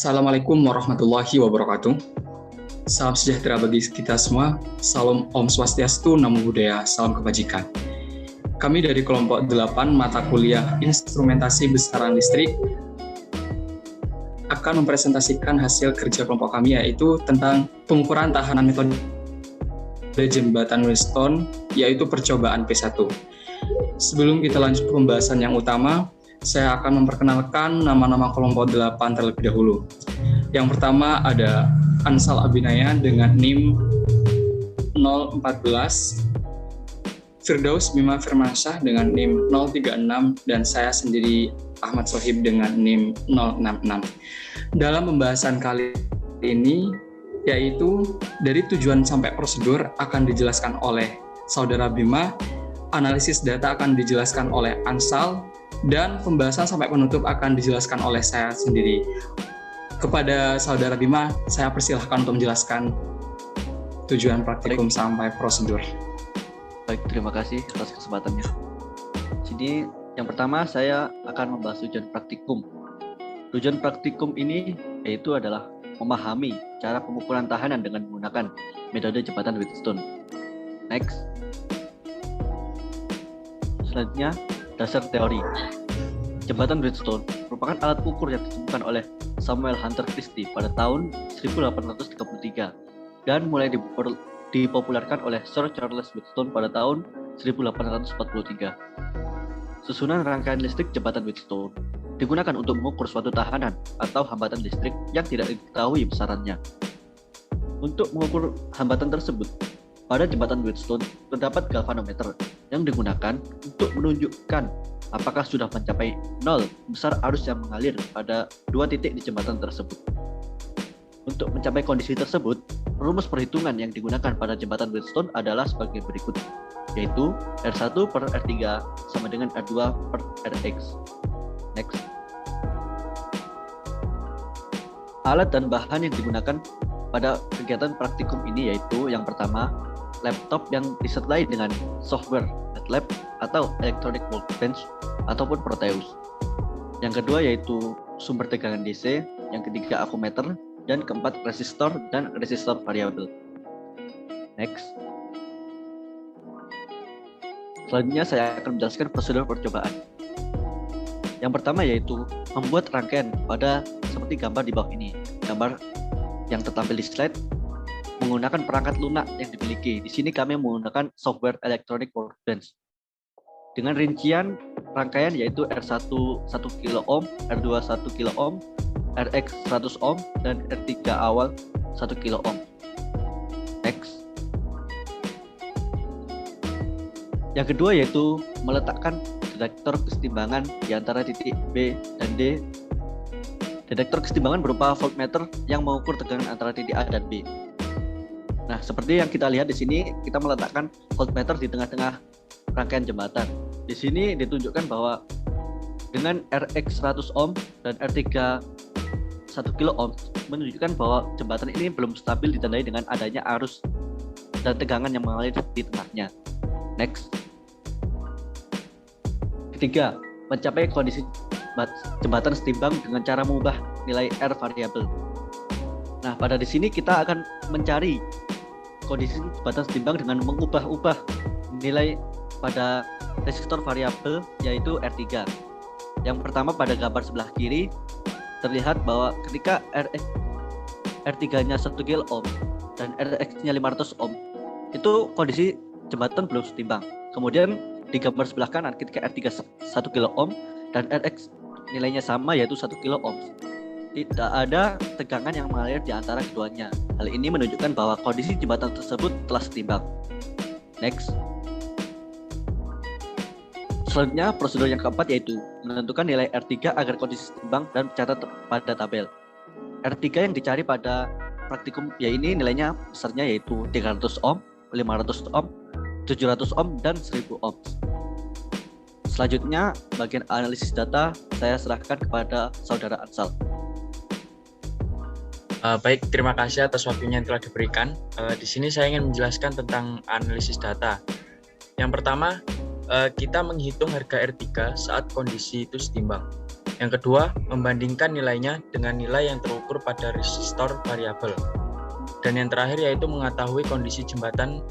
Assalamualaikum warahmatullahi wabarakatuh. Salam sejahtera bagi kita semua. Salam Om Swastiastu, Namo Buddhaya, salam kebajikan. Kami dari kelompok 8 mata kuliah Instrumentasi Besaran Listrik akan mempresentasikan hasil kerja kelompok kami, yaitu tentang pengukuran tahanan metode jembatan Wheatstone, yaitu percobaan P1. Sebelum kita lanjut ke pembahasan yang utama, saya akan memperkenalkan nama-nama kelompok 8 terlebih dahulu. Yang pertama ada Ansal Abinaya dengan NIM 014, Firdaus Bima Firmansyah dengan NIM 036, dan saya sendiri Ahmad Sohib dengan NIM 066. Dalam pembahasan kali ini, yaitu dari tujuan sampai prosedur akan dijelaskan oleh Saudara Bima, analisis data akan dijelaskan oleh Ansal, dan pembahasan sampai penutup akan dijelaskan oleh saya sendiri. Kepada Saudara Bima, saya persilahkan untuk menjelaskan tujuan praktikum sampai prosedur. Baik, terima kasih atas kesempatannya. Jadi, yang pertama saya akan membahas tujuan praktikum. Tujuan praktikum ini yaitu adalah memahami cara pengukuran tahanan dengan menggunakan metode jembatan Wheatstone. Next. Selanjutnya, dasar teori. Jembatan Wheatstone merupakan alat ukur yang ditemukan oleh Samuel Hunter Christie pada tahun 1833 dan mulai dipopulerkan oleh Sir Charles Wheatstone pada tahun 1843. Susunan rangkaian listrik jembatan Wheatstone digunakan untuk mengukur suatu tahanan atau hambatan listrik yang tidak diketahui besarannya. Untuk mengukur hambatan tersebut, pada jembatan Wheatstone terdapat galvanometer yang digunakan untuk menunjukkan apakah sudah mencapai 0 besar arus yang mengalir pada 2 titik di jembatan tersebut. Untuk mencapai kondisi tersebut, rumus perhitungan yang digunakan pada jembatan Wheatstone adalah sebagai berikut, yaitu R1 per R3 sama dengan R2 per Rx. Next. Alat dan bahan yang digunakan pada kegiatan praktikum ini yaitu yang pertama, laptop yang disertai dengan software MATLAB atau Electronic Workbench ataupun Proteus. Yang kedua yaitu sumber tegangan DC, yang ketiga akumeter, dan keempat resistor dan resistor variabel. Next. Selanjutnya saya akan menjelaskan prosedur percobaan. Yang pertama yaitu membuat rangkaian pada seperti gambar di bawah ini. Gambar yang tertampil di slide menggunakan perangkat lunak yang dimiliki. Di sini kami menggunakan software Electronic Workbench. Dengan rincian rangkaian yaitu R1 1 kilo ohm, R2 1 kilo ohm, Rx 100 ohm, dan R3 awal 1 kilo ohm. Next. Yang kedua yaitu meletakkan detektor kesetimbangan di antara titik B dan D. Detektor kesetimbangan berupa voltmeter yang mengukur tegangan antara titik A dan B. Nah, seperti yang kita lihat di sini, kita meletakkan voltmeter di tengah-tengah rangkaian jembatan. Di sini ditunjukkan bahwa dengan Rx 100 ohm dan R3 1 kilo ohm menunjukkan bahwa jembatan ini belum stabil ditandai dengan adanya arus dan tegangan yang mengalir di tengahnya. Next. Ketiga, mencapai kondisi jembatan setimbang dengan cara mengubah nilai R variabel. Nah, pada di sini kita akan mencari kondisi jembatan setimbang dengan mengubah-ubah nilai pada resistor variabel yaitu R3. Yang pertama pada gambar sebelah kiri terlihat bahwa ketika R3-nya 1 kilo ohm dan Rx-nya 500 ohm, itu kondisi jembatan belum setimbang. Kemudian di gambar sebelah kanan ketika R3 1 kilo ohm dan Rx nilainya sama yaitu 1 kilo ohm, tidak ada tegangan yang mengalir di antara keduanya. Hal ini menunjukkan bahwa kondisi jembatan tersebut telah setimbang. Next. Selanjutnya, prosedur yang keempat yaitu menentukan nilai R3 agar kondisi setimbang dan dicatat pada tabel. R3 yang dicari pada praktikum ya ini nilainya besarnya yaitu 300 ohm, 500 ohm, 700 ohm, dan 1000 ohm. Selanjutnya, bagian analisis data saya serahkan kepada Saudara Ansal. Baik, terima kasih atas waktunya yang telah diberikan. Di sini saya ingin menjelaskan tentang analisis data. Yang pertama, kita menghitung harga R3 saat kondisi itu setimbang. Yang kedua, membandingkan nilainya dengan nilai yang terukur pada resistor variabel. Dan yang terakhir yaitu mengetahui kondisi jembatan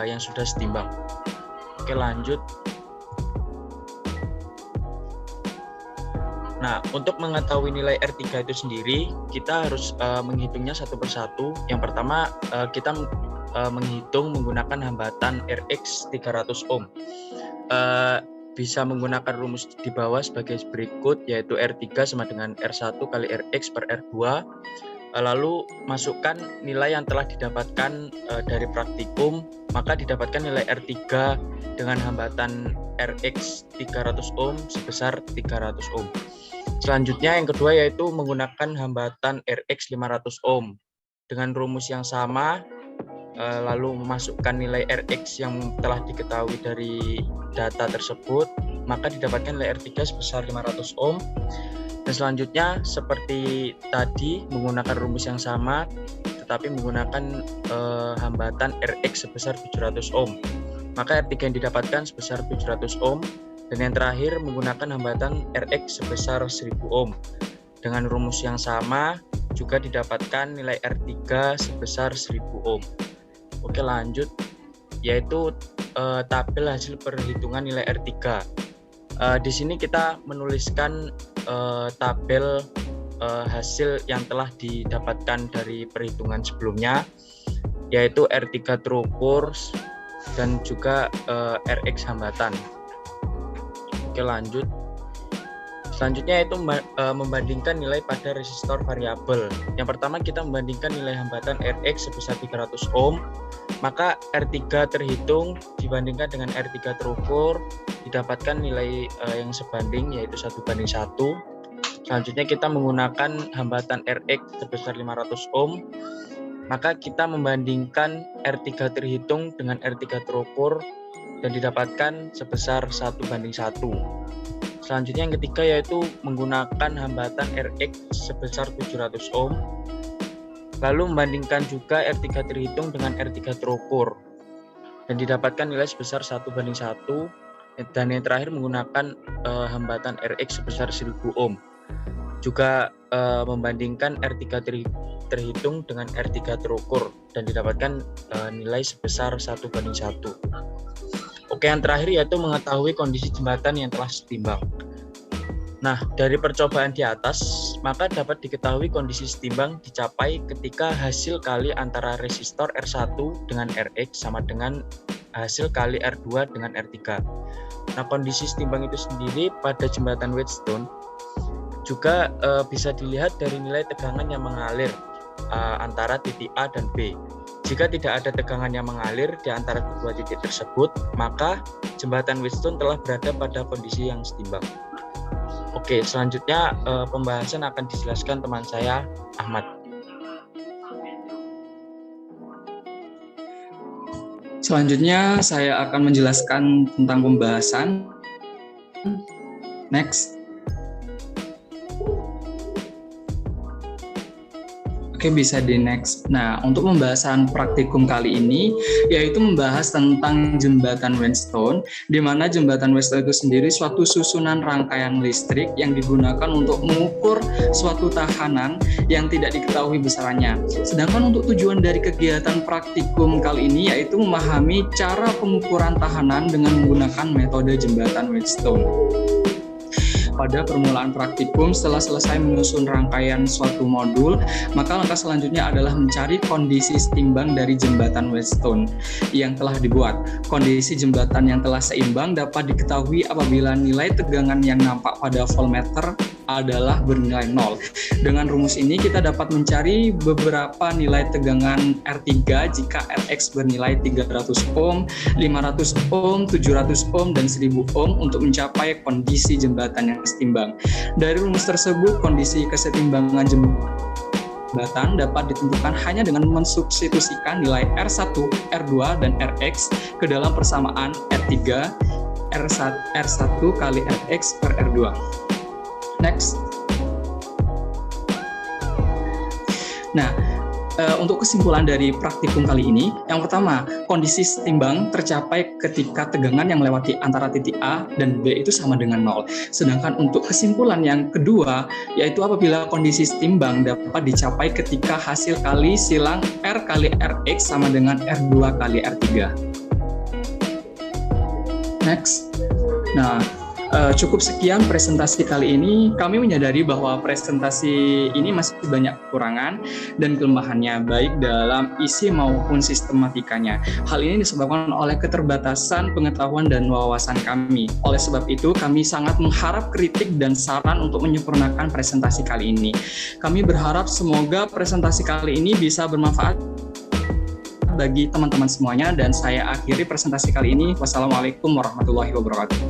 yang sudah setimbang. Oke, lanjut. Nah, untuk mengetahui nilai R3 itu sendiri, kita harus menghitungnya satu persatu. Yang pertama, kita menghitung menggunakan hambatan Rx 300 ohm. Bisa menggunakan rumus di bawah sebagai berikut, yaitu R3 sama dengan R1 kali Rx per R2. Lalu masukkan nilai yang telah didapatkan dari praktikum, maka didapatkan nilai R3 dengan hambatan Rx 300 ohm sebesar 300 ohm. Selanjutnya yang kedua yaitu menggunakan hambatan Rx 500 ohm. Dengan rumus yang sama, lalu memasukkan nilai Rx yang telah diketahui dari data tersebut, maka didapatkan nilai R3 sebesar 500 ohm. Dan selanjutnya seperti tadi menggunakan rumus yang sama, tetapi menggunakan hambatan Rx sebesar 700 ohm. Maka R3 yang didapatkan sebesar 700 ohm. Dan yang terakhir menggunakan hambatan Rx sebesar 1000 ohm. Dengan rumus yang sama juga didapatkan nilai R3 sebesar 1000 ohm. Oke, lanjut, yaitu tabel hasil perhitungan nilai R3. Di sini kita menuliskan tabel hasil yang telah didapatkan dari perhitungan sebelumnya, yaitu R3 terukur dan juga Rx hambatan. Oke, lanjut. Selanjutnya itu membandingkan nilai pada resistor variabel. Yang pertama kita membandingkan nilai hambatan Rx sebesar 300 ohm, maka R3 terhitung dibandingkan dengan R3 terukur, didapatkan nilai yang sebanding, yaitu 1:1. Selanjutnya kita menggunakan hambatan Rx sebesar 500 ohm, maka kita membandingkan R3 terhitung dengan R3 terukur dan didapatkan sebesar 1:1. Selanjutnya yang ketiga yaitu menggunakan hambatan Rx sebesar 700 ohm, lalu membandingkan juga R3 terhitung dengan R3 terukur dan didapatkan nilai sebesar 1:1. Dan yang terakhir menggunakan hambatan Rx sebesar 1000 ohm, juga membandingkan R3 terhitung dengan R3 terukur dan didapatkan nilai sebesar 1:1. Oke, yang terakhir yaitu mengetahui kondisi jembatan yang telah setimbang. Nah, dari percobaan di atas, maka dapat diketahui kondisi setimbang dicapai ketika hasil kali antara resistor R1 dengan Rx sama dengan hasil kali R2 dengan R3. Nah, kondisi setimbang itu sendiri pada jembatan Wheatstone juga bisa dilihat dari nilai tegangan yang mengalir antara titik A dan B. Jika tidak ada tegangan yang mengalir di antara kedua titik tersebut, maka jembatan Wheatstone telah berada pada kondisi yang setimbang. Oke, selanjutnya pembahasan akan dijelaskan teman saya, Ahmad. Selanjutnya saya akan menjelaskan tentang pembahasan. Next. Oke, bisa di next. Nah, untuk pembahasan praktikum kali ini, yaitu membahas tentang jembatan Wheatstone, di mana jembatan Wheatstone itu sendiri suatu susunan rangkaian listrik yang digunakan untuk mengukur suatu tahanan yang tidak diketahui besarannya. Sedangkan untuk tujuan dari kegiatan praktikum kali ini, yaitu memahami cara pengukuran tahanan dengan menggunakan metode jembatan Wheatstone. Pada permulaan praktikum, setelah selesai menyusun rangkaian suatu modul, maka langkah selanjutnya adalah mencari kondisi setimbang dari jembatan Wheatstone yang telah dibuat. Kondisi jembatan yang telah seimbang dapat diketahui apabila nilai tegangan yang nampak pada voltmeter adalah bernilai 0. Dengan rumus ini kita dapat mencari beberapa nilai tegangan R3 jika Rx bernilai 300 ohm, 500 ohm, 700 ohm, dan 1000 ohm untuk mencapai kondisi jembatan yang setimbang. Dari rumus tersebut, kondisi kesetimbangan jembatan dapat ditentukan hanya dengan mensubstitusikan nilai R1, R2, dan Rx ke dalam persamaan R3, R1 kali Rx per R2. Next. Nah, untuk kesimpulan dari praktikum kali ini, yang pertama, kondisi setimbang tercapai ketika tegangan yang melewati antara titik A dan B itu sama dengan 0. Sedangkan untuk kesimpulan yang kedua, yaitu apabila kondisi setimbang dapat dicapai ketika hasil kali silang R kali Rx sama dengan R2 kali R3. Next. Nah, cukup sekian presentasi kali ini. Kami menyadari bahwa presentasi ini masih banyak kekurangan dan kelemahannya, baik dalam isi maupun sistematikanya. Hal ini disebabkan oleh keterbatasan pengetahuan dan wawasan kami. Oleh sebab itu, kami sangat mengharap kritik dan saran untuk menyempurnakan presentasi kali ini. Kami berharap semoga presentasi kali ini bisa bermanfaat bagi teman-teman semuanya, dan saya akhiri presentasi kali ini. Wassalamualaikum warahmatullahi wabarakatuh.